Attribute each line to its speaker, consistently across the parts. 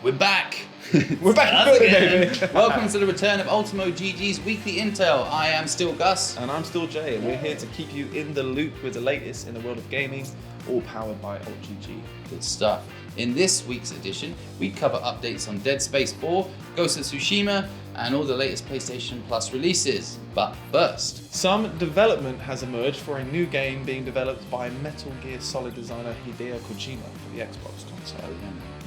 Speaker 1: We're back!
Speaker 2: We're back again!
Speaker 1: Welcome to the return of Ultimo GG's weekly intel. I am still Gus.
Speaker 2: And I'm still Jay, and we're here to keep you in the loop with the latest in the world of gaming, all powered by UltimoGG.
Speaker 1: Good stuff. In this week's edition, we cover updates on Dead Space 4, Ghost of Tsushima, and all the latest PlayStation Plus releases. But first,
Speaker 2: some development has emerged for a new game being developed by Metal Gear Solid designer Hideo Kojima for the Xbox console.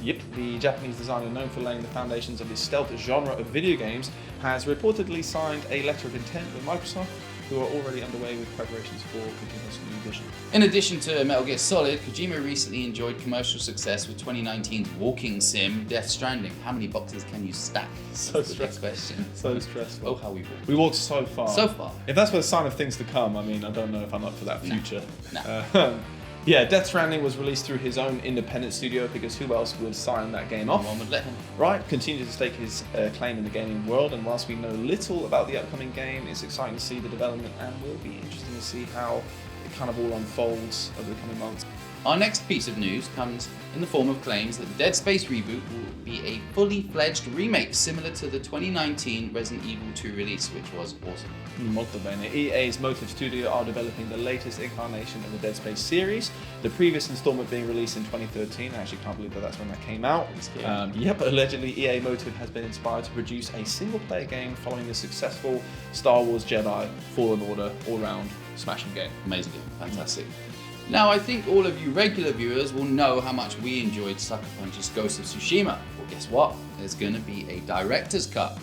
Speaker 2: Yep, the Japanese designer known for laying the foundations of the stealth genre of video games has reportedly signed a letter of intent with Microsoft, who are already underway with preparations for Kojima's New Vision.
Speaker 1: In addition to Metal Gear Solid, Kojima recently enjoyed commercial success with 2019's walking sim Death Stranding. How many boxes can you stack?
Speaker 2: So stressful. So stressful.
Speaker 1: Oh, how we walk.
Speaker 2: We walked so far.
Speaker 1: So far.
Speaker 2: If that's a sign of things to come, I mean, I don't know if I'm up for that future.
Speaker 1: Nah.
Speaker 2: Yeah, Death Stranding was released through his own independent studio because who else would sign that game off?
Speaker 1: No one would let him.
Speaker 2: Right, continue to stake his claim in the gaming world, and whilst we know little about the upcoming game, it's exciting to see the development and will be interesting to see how it kind of all unfolds over the coming months.
Speaker 1: Our next piece of news comes in the form of claims that the Dead Space reboot will be a fully fledged remake similar to the 2019 Resident Evil 2 release, which was awesome.
Speaker 2: Molto bene. EA's Motive Studio are developing the latest incarnation of the Dead Space series. The previous installment being released in 2013. I actually can't believe that's when that came out. Yep, allegedly EA Motive has been inspired to produce a single-player game following the successful Star Wars Jedi Fallen Order all-round smashing game.
Speaker 1: Amazing game, fantastic. Now, I think all of you regular viewers will know how much we enjoyed Sucker Punch's Ghost of Tsushima. Well, guess what? There's going to be a director's cut.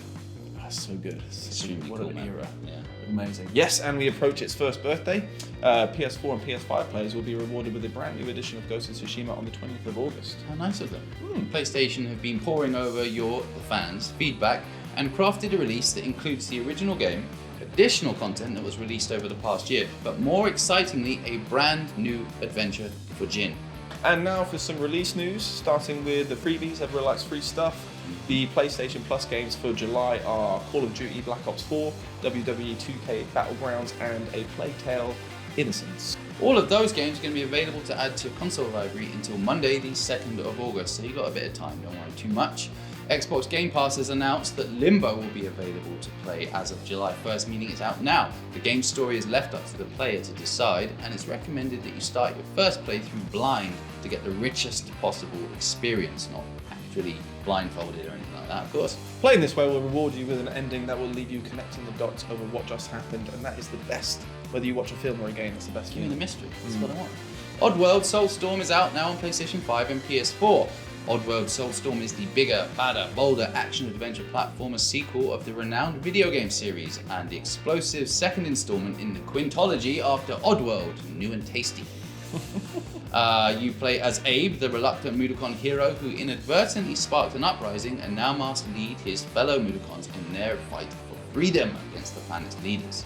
Speaker 2: That's so good.
Speaker 1: Extremely
Speaker 2: what
Speaker 1: cool,
Speaker 2: an
Speaker 1: man.
Speaker 2: era.
Speaker 1: Yeah.
Speaker 2: Amazing. Yes, and we approach its first birthday. PS4 and PS5 players will be rewarded with a brand new edition of Ghost of Tsushima on the 20th of August.
Speaker 1: How nice of them. PlayStation have been poring over the fans' feedback and crafted a release that includes the original game, additional content that was released over the past year, but more excitingly, a brand new adventure for Jin.
Speaker 2: And now for some release news, starting with the freebies, everyone likes free stuff. The PlayStation Plus games for July are Call of Duty Black Ops 4, WWE 2K Battlegrounds, and A Plague Tale: Innocence.
Speaker 1: All of those games are going to be available to add to your console library until Monday, the 2nd of August, so you've got a bit of time, don't worry too much. Xbox Game Pass has announced that Limbo will be available to play as of July 1st, meaning it's out now. The game's story is left up to the player to decide, and it's recommended that you start your first playthrough blind to get the richest possible experience, not actually blindfolded or anything like that, of course.
Speaker 2: Playing this way will reward you with an ending that will leave you connecting the dots over what just happened, and that is the best. Whether you watch a film or a game, it's the best.
Speaker 1: Give me the mystery, that's what I want. Oddworld Soulstorm is out now on PlayStation 5 and PS4. Oddworld Soulstorm is the bigger, badder, bolder action-adventure platformer sequel of the renowned video game series and the explosive second installment in the quintology after Oddworld, New and Tasty. You play as Abe, the reluctant Mudokon hero who inadvertently sparked an uprising and now must lead his fellow Mudokons in their fight for freedom against the planet's leaders.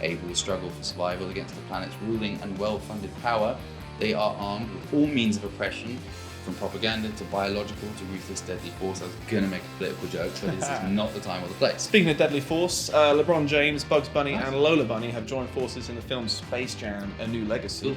Speaker 1: Abe will struggle for survival against the planet's ruling and well-funded power. They are armed with all means of oppression, from propaganda to biological to ruthless deadly force. I was gonna make a political joke, but this is not the time or the place.
Speaker 2: Speaking of deadly force, LeBron James, Bugs Bunny, and Lola Bunny have joined forces in the film Space Jam: A New Legacy.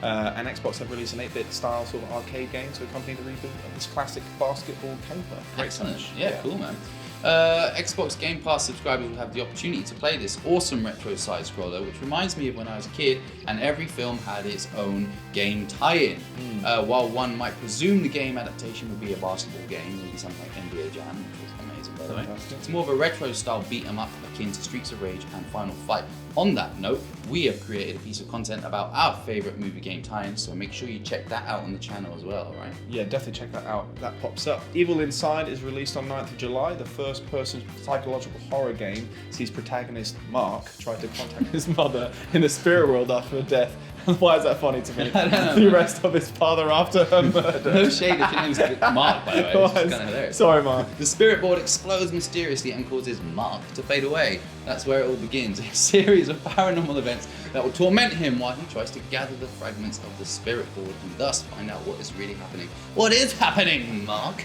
Speaker 2: And Xbox have released an 8-bit style sort of arcade game to accompany the reboot of this classic basketball caper.
Speaker 1: Excellent. Yeah, cool, man. Xbox Game Pass subscribers will have the opportunity to play this awesome retro side-scroller, which reminds me of when I was a kid and every film had its own game tie-in. While one might presume the game adaptation would be a basketball game, maybe something like NBA Jam, which was amazing by the way. It's more of a retro-style beat-em-up akin to Streets of Rage and Final Fight. On that note, we have created a piece of content about our favourite movie game tie-ins, so make sure you check that out on the channel as well, right?
Speaker 2: Yeah, definitely check that out. That pops up. Evil Inside is released on 9th of July. The first-person psychological horror game sees protagonist Mark try to contact his mother in the spirit world after her death. Why is that funny to me?
Speaker 1: I don't know.
Speaker 2: The arrest of his father after her murder.
Speaker 1: No shade if your name's Mark, by the way. It's just kind of hilarious.
Speaker 2: Sorry, Mark.
Speaker 1: The spirit board explodes mysteriously and causes Mark to fade away. That's where it all begins. A series of paranormal events that will torment him while he tries to gather the fragments of the spirit board and thus find out what is really happening. What is happening, Mark?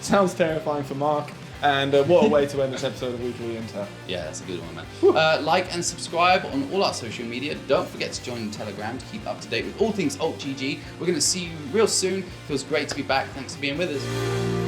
Speaker 2: Sounds terrifying for Mark. And what a way to end this episode of Weekly Intel.
Speaker 1: Yeah, that's a good one, man. Like and subscribe on all our social media. Don't forget to join the Telegram to keep up to date with all things UltGG. We're going to see you real soon. Feels great to be back. Thanks for being with us.